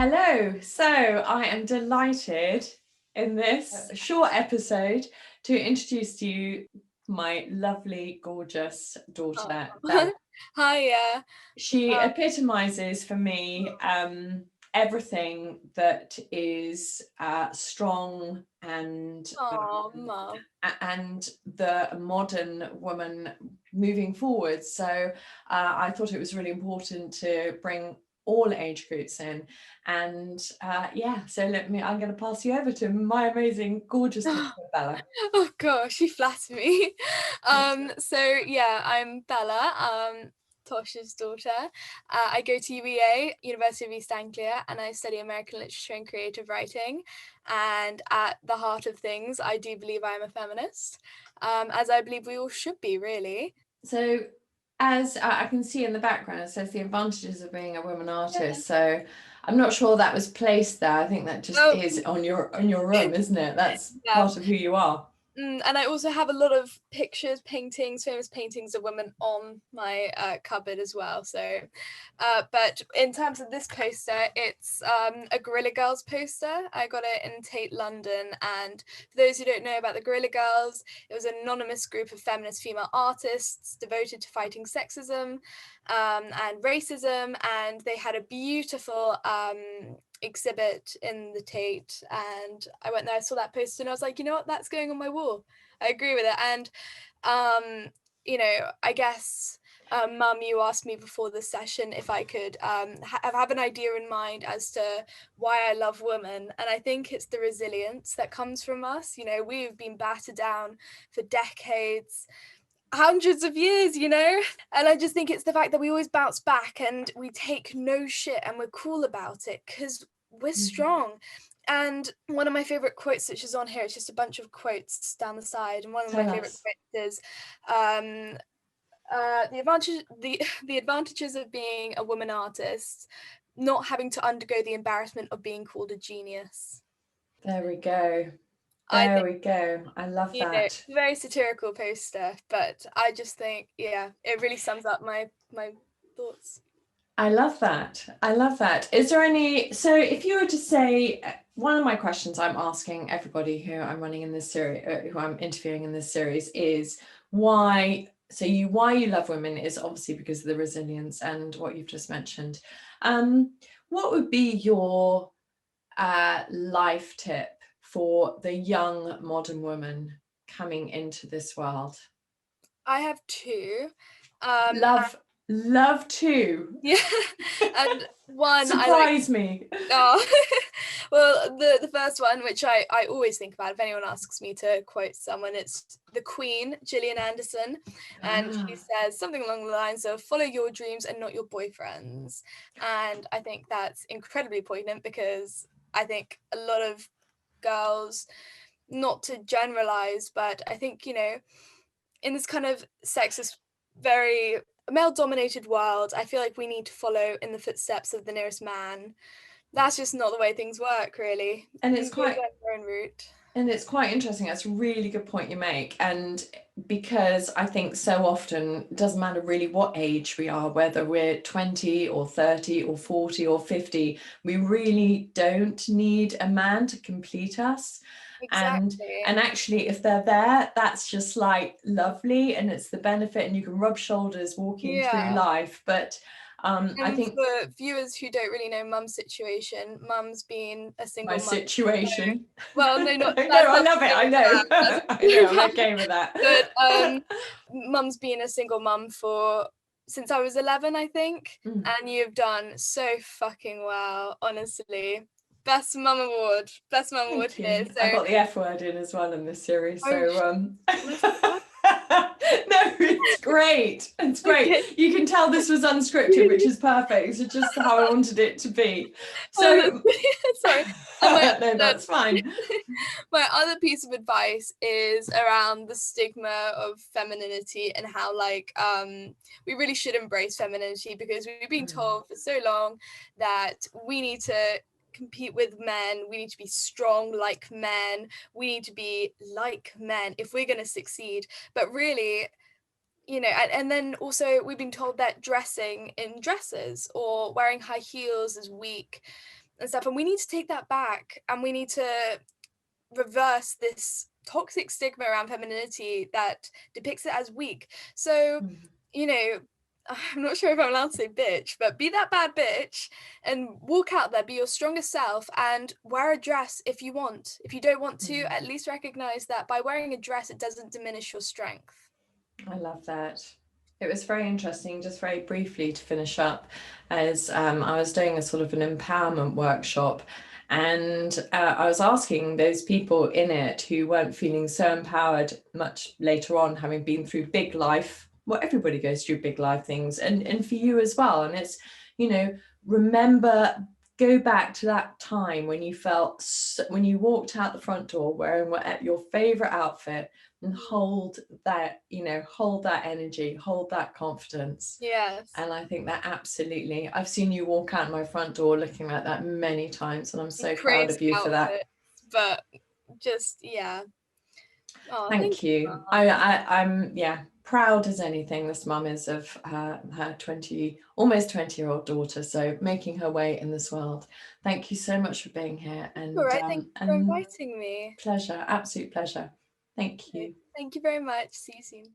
Hello. So I am delighted in this short episode to introduce to you my lovely, gorgeous daughter, Bella. Oh. Hiya. She Um, epitomizes for me everything that is strong Mum. and the modern woman moving forward. So I thought it was really important to bring all age groups in. And so I'm going to pass you over to my amazing, gorgeous daughter, Bella. Oh gosh, you flatter me. I'm Bella, Tosh's daughter. I go to UEA, University of East Anglia, and I study American Literature and Creative Writing. And at the heart of things, I do believe I am a feminist, as I believe we all should be, really. So as I can see in the background, it says the advantages of being a woman Yeah. artist. So I'm not sure that was placed there. I think that just Oh, is on your room, isn't it? That's yeah. part of who you are. And I also have a lot of pictures, paintings, famous paintings of women on my cupboard as well. But in terms of this poster, it's a Guerrilla Girls poster. I got it in Tate, London. And for those who don't know about the Guerrilla Girls, it was an anonymous group of feminist female artists devoted to fighting sexism and racism. And they had a beautiful exhibit in the Tate, and I went there, I saw that poster, and I was like, you know what, that's going on my wall. I agree with it. And I guess Mum, you asked me before this session if I could have an idea in mind as to why I love women, and I think it's the resilience that comes from us. We've been battered down for decades, hundreds of years, and I just think it's the fact that we always bounce back and we take no shit and we're cool about it because we're strong. And one of my favorite quotes, which is on here, it's just a bunch of quotes down the side, and one of my Tell favorite us. quotes is the advantages of being a woman artist, not having to undergo the embarrassment of being called a genius. There we go. I There think, we go. I love it's that. a very satirical poster, but I just think, it really sums up my thoughts. I love that. I love that. Is there so if you were to say, one of my questions I'm asking everybody who I'm running in this series, who I'm interviewing in this series, is why you love women is obviously because of the resilience and what you've just mentioned. What would be your life tip for the young modern woman coming into this world? I have two. Love to Yeah, and one I like. surprise me. Oh, well, the first one, which I always think about if anyone asks me to quote someone, it's the Queen, Gillian Anderson, and she says something along the lines of "Follow your dreams and not your boyfriends," and I think that's incredibly poignant because I think a lot of girls, not to generalize, but I think in this kind of sexist, very male-dominated world, I feel like we need to follow in the footsteps of the nearest man. That's just not the way things work, really. and You it's go quite down your own route. and it's quite interesting. That's a really good point you make. And because I think so often it doesn't matter really what age we are, whether we're 20 or 30 or 40 or 50, we really don't need a man to complete us. and Exactly. and actually, if they're there, that's just like lovely, and it's the benefit, and you can rub shoulders walking through Yeah. life. But I And think for viewers who don't really know Mum's situation, Mum's been a my single mum. situation. Well, no, not No, that's I love it. I know. that's I know. I'm okay with that. but Mum's been a single mum for since I was 11, I think, Mm. and you've done so fucking well, honestly. Best mum award Thank here. you. I So, got the F word in as well in this series. oh, So bless you. no, it's great. It's Okay. great. You can tell this was unscripted, which is perfect. It's just how I wanted it to be. Oh, So that's sorry. And no, that's fine. my other piece of advice is around the stigma of femininity and how we really should embrace femininity because we've been told for so long that we need to compete with men, we need to be strong like men, we need to be like men if we're going to succeed. But really, and then also we've been told that dressing in dresses or wearing high heels is weak. and stuff, and we need to take that back, and we need to reverse this toxic stigma around femininity that depicts it as weak. So, Mm. you know, I'm not sure if I'm allowed to say bitch, but be that bad bitch and walk out there, be your strongest self, and wear a dress if you want. If you don't want to, Mm. at least recognize that by wearing a dress, it doesn't diminish your strength. I love that. It was very interesting, just very briefly to finish up, as I was doing a sort of an empowerment workshop, and I was asking those people in it who weren't feeling so empowered much later on, having been through big life, well, everybody goes through big life things, and for you as well. And it's, you know, remember, go back to that time when you felt, when you walked out the front door wearing your favorite outfit, and hold that, you know, hold that energy, hold that confidence. Yes. And I think that absolutely, I've seen you walk out my front door looking like that many times, and I'm so proud Crazy of you for that. outfit, but just, yeah. Oh, thank Thank you, you. Mum. I'm, yeah, proud as anything this mum is of her 20, almost 20-year-old daughter, so making her way in this world. Thank you so much for being here, All right, thank you for and inviting me. pleasure, absolute pleasure. Thank Okay, you. thank you very much. See you soon.